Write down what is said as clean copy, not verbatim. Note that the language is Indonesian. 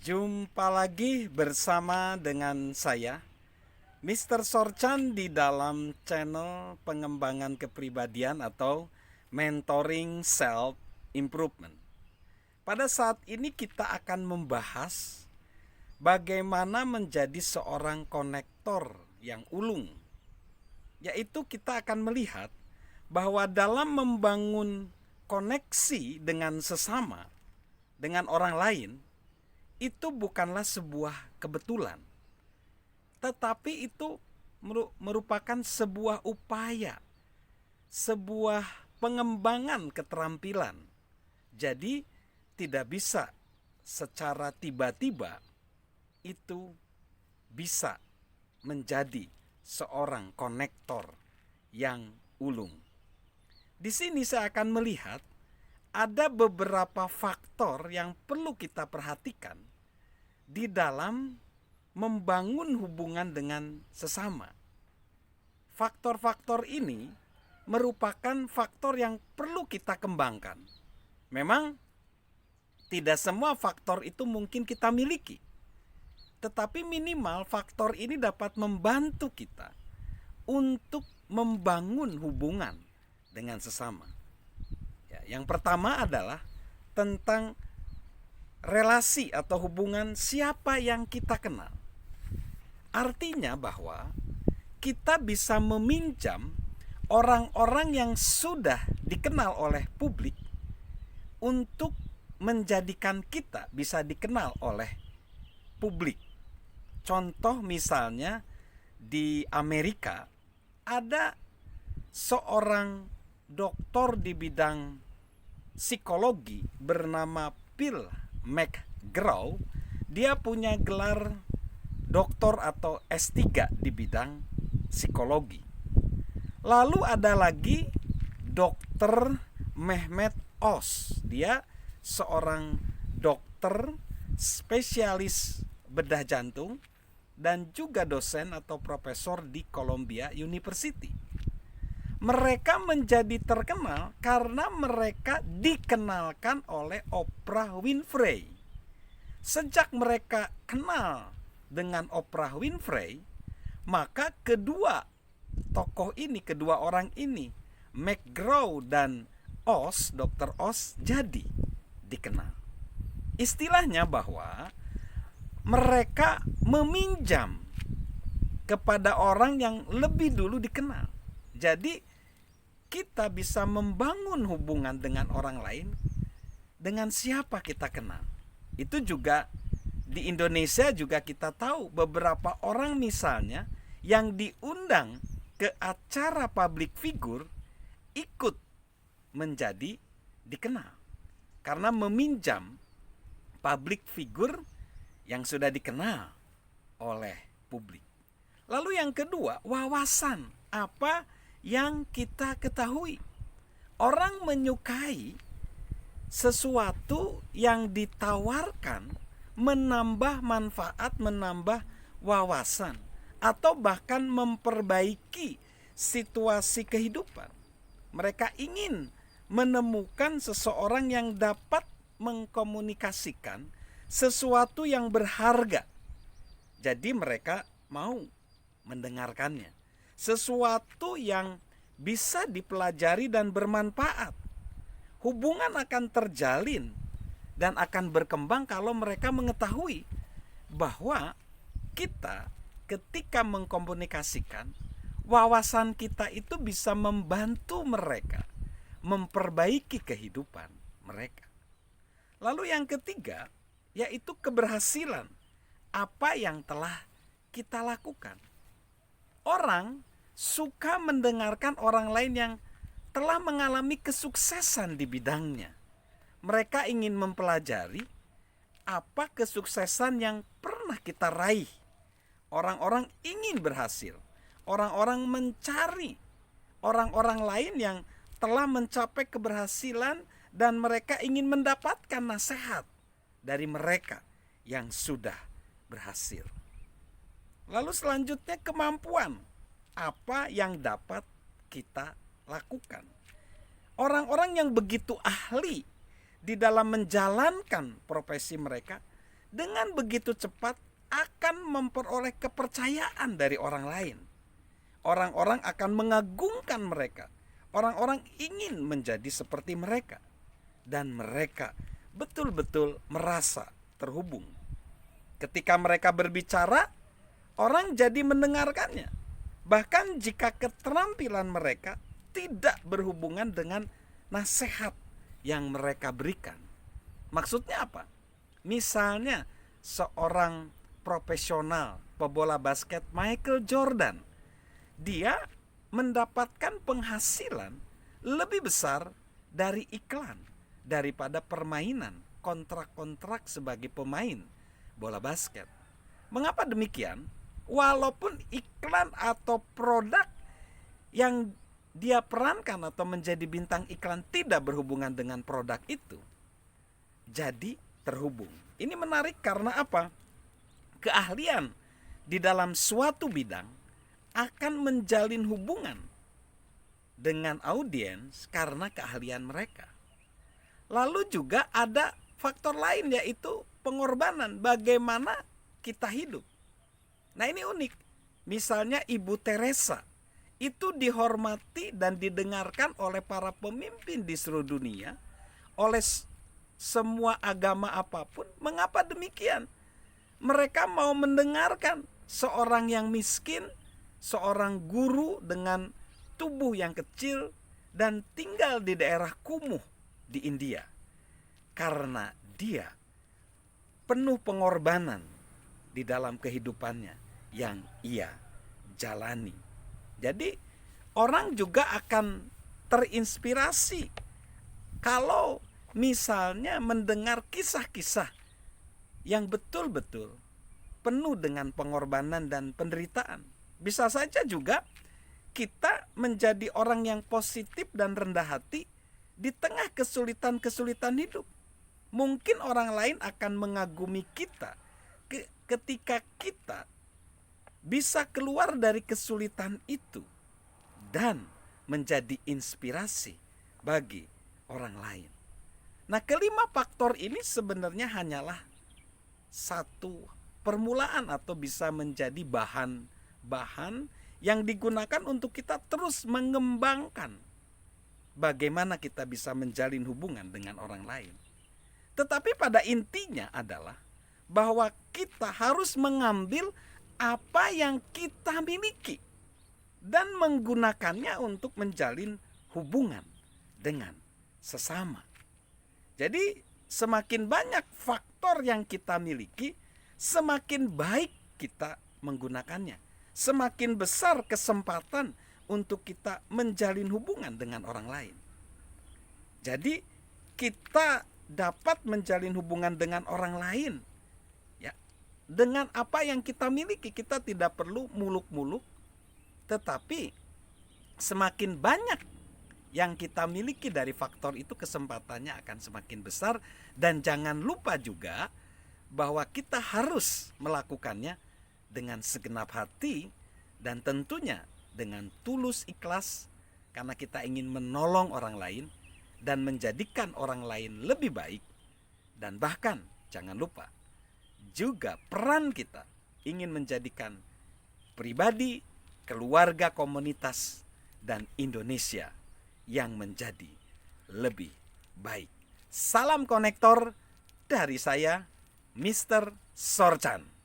Jumpa lagi bersama dengan saya, Mr. Sorchan di dalam channel pengembangan kepribadian atau mentoring self improvement. Pada saat ini kita akan membahas bagaimana menjadi seorang konektor yang ulung. Yaitu kita akan melihat bahwa dalam membangun koneksi dengan sesama, dengan orang lain, itu bukanlah sebuah kebetulan, tetapi itu merupakan sebuah upaya, sebuah pengembangan keterampilan. Jadi tidak bisa secara tiba-tiba itu bisa menjadi seorang konektor yang ulung. Di sini saya akan melihat ada beberapa faktor yang perlu kita perhatikan di dalam membangun hubungan dengan sesama. Faktor-faktor ini merupakan faktor yang perlu kita kembangkan. Memang tidak semua faktor itu mungkin kita miliki, tetapi minimal faktor ini dapat membantu kita untuk membangun hubungan dengan sesama. Yang pertama adalah tentang relasi atau hubungan siapa yang kita kenal. Artinya bahwa kita bisa meminjam orang-orang yang sudah dikenal oleh publik untuk menjadikan kita bisa dikenal oleh publik. Contoh misalnya di Amerika ada seorang doktor di bidang psikologi bernama Bill McGraw. Dia punya gelar doktor atau S3 di bidang psikologi. Lalu ada lagi Dr. Mehmet Oz. Dia seorang dokter spesialis bedah jantung dan juga dosen atau profesor di Columbia University. Mereka menjadi terkenal karena mereka dikenalkan oleh Oprah Winfrey. Sejak mereka kenal dengan Oprah Winfrey, maka kedua tokoh ini, kedua orang ini, McGraw dan Oz, Dr. Oz, jadi dikenal. Istilahnya bahwa mereka meminjam kepada orang yang lebih dulu dikenal. Jadi kita bisa membangun hubungan dengan orang lain dengan siapa kita kenal. Itu juga di Indonesia juga kita tahu beberapa orang misalnya yang diundang ke acara public figure ikut menjadi dikenal karena meminjam public figure yang sudah dikenal oleh publik. Lalu yang kedua, wawasan apa yang kita ketahui. Orang menyukai sesuatu yang ditawarkan menambah manfaat, menambah wawasan, atau bahkan memperbaiki situasi kehidupan. Mereka ingin menemukan seseorang yang dapat mengkomunikasikan sesuatu yang berharga. Jadi mereka mau mendengarkannya. Sesuatu yang bisa dipelajari dan bermanfaat. Hubungan akan terjalin dan akan berkembang kalau mereka mengetahui bahwa kita ketika mengkomunikasikan, wawasan kita itu bisa membantu mereka memperbaiki kehidupan mereka. Lalu yang ketiga, yaitu keberhasilan apa yang telah kita lakukan. Orang suka mendengarkan orang lain yang telah mengalami kesuksesan di bidangnya. Mereka ingin mempelajari apa kesuksesan yang pernah kita raih. Orang-orang ingin berhasil. Orang-orang mencari orang-orang lain yang telah mencapai keberhasilan dan mereka ingin mendapatkan nasihat dari mereka yang sudah berhasil. Lalu selanjutnya kemampuan apa yang dapat kita lakukan. Orang-orang yang begitu ahli di dalam menjalankan profesi mereka dengan begitu cepat akan memperoleh kepercayaan dari orang lain. Orang-orang akan mengagungkan mereka. Orang-orang ingin menjadi seperti mereka. Dan mereka betul-betul merasa terhubung. Ketika mereka berbicara, orang jadi mendengarkannya. Bahkan jika keterampilan mereka tidak berhubungan dengan nasihat yang mereka berikan. Maksudnya apa? Misalnya seorang profesional pebola basket Michael Jordan, dia mendapatkan penghasilan lebih besar dari iklan daripada permainan kontrak-kontrak sebagai pemain bola basket. Mengapa demikian? Walaupun iklan atau produk yang dia perankan atau menjadi bintang iklan tidak berhubungan dengan produk itu, jadi terhubung. Ini menarik karena apa? Keahlian di dalam suatu bidang akan menjalin hubungan dengan audiens karena keahlian mereka. Lalu juga ada faktor lain, yaitu pengorbanan, bagaimana kita hidup. Nah, ini unik. Misalnya Ibu Teresa itu dihormati dan didengarkan oleh para pemimpin di seluruh dunia, oleh semua agama apapun. Mengapa demikian? Mereka mau mendengarkan seorang yang miskin, seorang guru dengan tubuh yang kecil dan tinggal di daerah kumuh di India. Karena dia penuh pengorbanan di dalam kehidupannya yang ia jalani. Jadi orang juga akan terinspirasi kalau misalnya mendengar kisah-kisah yang betul-betul penuh dengan pengorbanan dan penderitaan. Bisa saja juga kita menjadi orang yang positif dan rendah hati di tengah kesulitan-kesulitan hidup. Mungkin orang lain akan mengagumi kita ketika kita bisa keluar dari kesulitan itu dan menjadi inspirasi bagi orang lain. Nah, kelima faktor ini sebenarnya hanyalah satu permulaan atau bisa menjadi bahan-bahan yang digunakan untuk kita terus mengembangkan bagaimana kita bisa menjalin hubungan dengan orang lain. Tetapi pada intinya adalah bahwa kita harus mengambil apa yang kita miliki dan menggunakannya untuk menjalin hubungan dengan sesama. Jadi semakin banyak faktor yang kita miliki, semakin baik kita menggunakannya. Semakin besar kesempatan untuk kita menjalin hubungan dengan orang lain. Jadi kita dapat menjalin hubungan dengan orang lain ya, dengan apa yang kita miliki. Kita tidak perlu muluk-muluk, tetapi semakin banyak yang kita miliki dari faktor itu, kesempatannya akan semakin besar. Dan jangan lupa juga bahwa kita harus melakukannya dengan segenap hati dan tentunya dengan tulus ikhlas, karena kita ingin menolong orang lain dan menjadikan orang lain lebih baik. Dan bahkan jangan lupa juga peran kita ingin menjadikan pribadi, keluarga, komunitas, dan Indonesia yang menjadi lebih baik. Salam konektor dari saya, Mr. Sorchan.